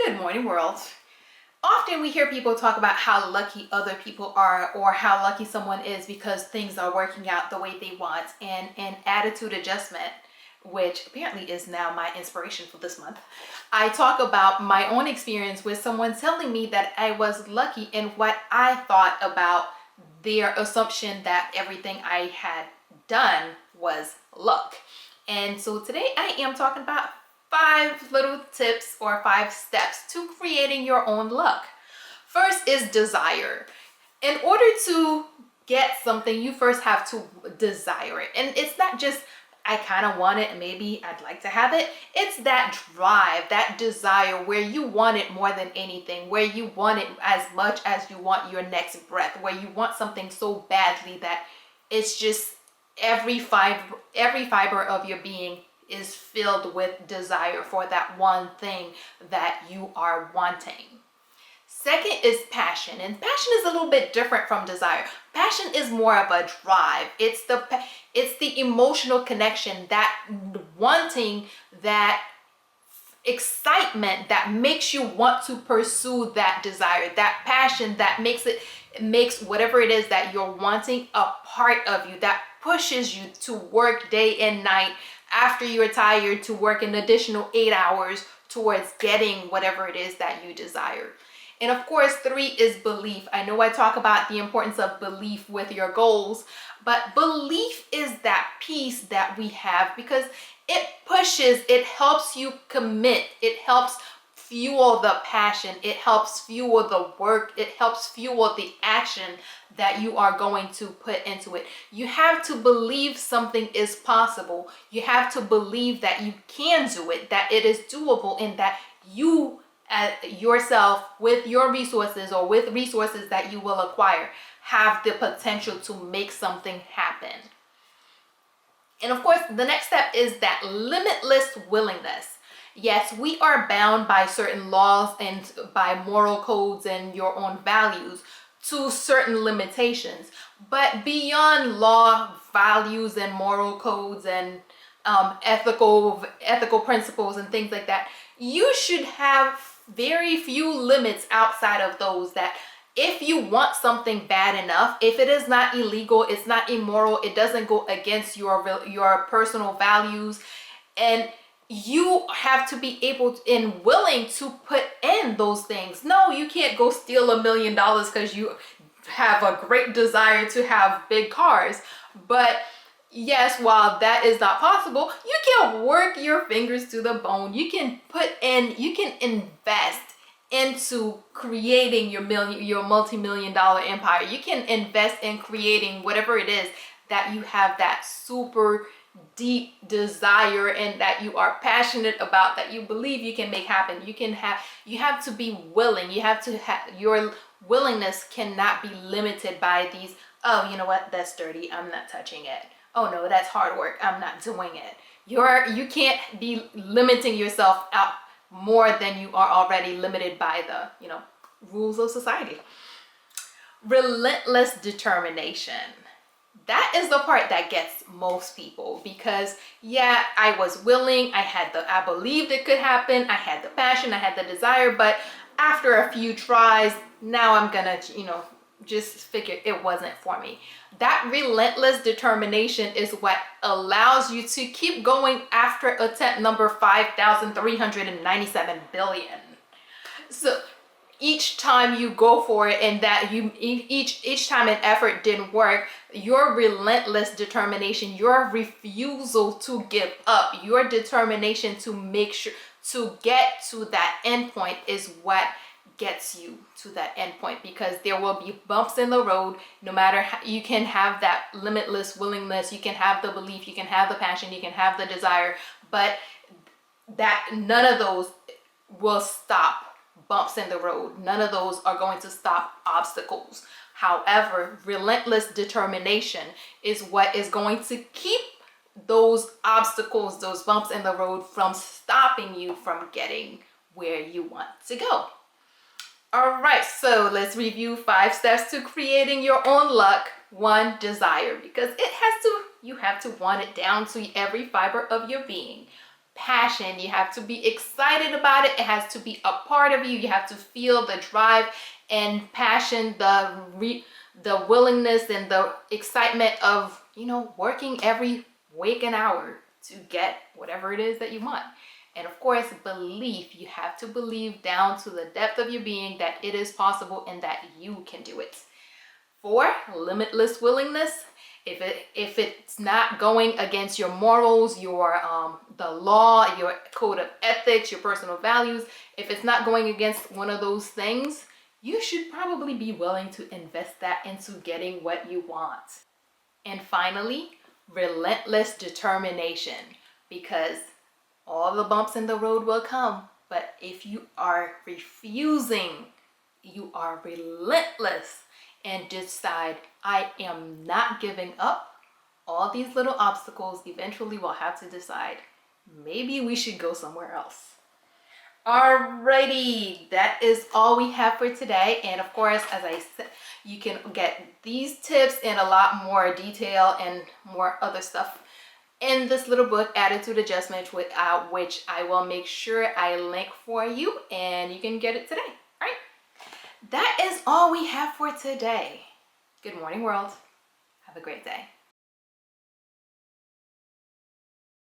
Good morning, world. Often we hear people talk about how lucky other people are or how lucky someone is because things are working out the way they want. And an attitude adjustment, which apparently is now my inspiration for this month, I talk about my own experience with someone telling me that I was lucky in what I thought about their assumption that everything I had done was luck. And so today I am talking about 5 little tips or 5 steps to creating your own luck. First is desire. In order to get something, you first have to desire it. And it's not just, I kind of want it and maybe I'd like to have it. It's that drive, that desire where you want it more than anything, where you want it as much as you want your next breath, where you want something so badly that it's just every fiber of your being is filled with desire for that one thing that you are wanting. Second is passion, and passion is a little bit different from desire. Passion is more of a drive. It's the emotional connection, that wanting, that excitement that makes you want to pursue that desire, that passion that makes whatever it is that you're wanting a part of you, that pushes you to work day and night after you're tired, to work an additional 8 hours towards getting whatever it is that you desire. And of course, 3 is belief. I know I talk about the importance of belief with your goals, but belief is that piece that we have because it helps you commit, it helps fuel the passion, it helps fuel the work, it helps fuel the action that you are going to put into it. You have to believe something is possible. You have to believe that you can do it, that it is doable, and that you yourself, with your resources or with resources that you will acquire, have the potential to make something happen. And of course, the next step is that limitless willingness. Yes, we are bound by certain laws and by moral codes and your own values to certain limitations. But beyond law, values, and moral codes and ethical principles and things like that, you should have very few limits outside of those. That if you want something bad enough, if it is not illegal, it's not immoral, it doesn't go against your personal values, and you have to be able to, and willing to put in those things. No, you can't go steal $1 million because you have a great desire to have big cars. But yes, while that is not possible, you can work your fingers to the bone. You can you can invest into creating your multi-million dollar empire. You can invest in creating whatever it is that you have that super deep desire and that you are passionate about, that you believe you can make happen. You have to be willing. You have to have, your willingness cannot be limited by these, oh, you know what, that's dirty, I'm not touching it. Oh no, that's hard work, I'm not doing it. You can't be limiting yourself out more than you are already limited by the, rules of society. Relentless determination. That is the part that gets most people, because yeah, I was willing, I believed it could happen, I had the passion, I had the desire, but after a few tries, now I'm gonna, just figure it wasn't for me. That relentless determination is what allows you to keep going after attempt number 5,397 billion. So each time you go for it, and that each time an effort didn't work, your relentless determination, your refusal to give up, your determination to make sure to get to that end point is what gets you to that end point. Because there will be bumps in the road. No matter how, you can have that limitless willingness, you can have the belief, you can have the passion, you can have the desire, but that none of those will stop bumps in the road. None of those are going to stop obstacles. However, relentless determination is what is going to keep those obstacles, those bumps in the road, from stopping you from getting where you want to go. All right, so let's review 5 steps to creating your own luck. 1, desire, because you have to want it down to every fiber of your being. passion. You have to be excited about it. It has to be a part of you. You have to feel the drive and passion, the willingness and the excitement of, working every waking hour to get whatever it is that you want. And of course, belief. You have to believe down to the depth of your being that it is possible and that you can do it. 4, limitless willingness. If it's not going against your morals, your the law, your code of ethics, your personal values, if it's not going against one of those things, you should probably be willing to invest that into getting what you want. And finally, relentless determination, because all the bumps in the road will come, but if you are refusing, you are relentless and decide, I am not giving up, all these little obstacles eventually will have to decide, maybe we should go somewhere else. Alrighty, that is all we have for today. And of course, as I said, you can get these tips in a lot more detail and more other stuff in this little book, Attitude Adjustment, which I will make sure I link for you, and you can get it today. All right, that is all we have for today. Good morning, world. Have a great day.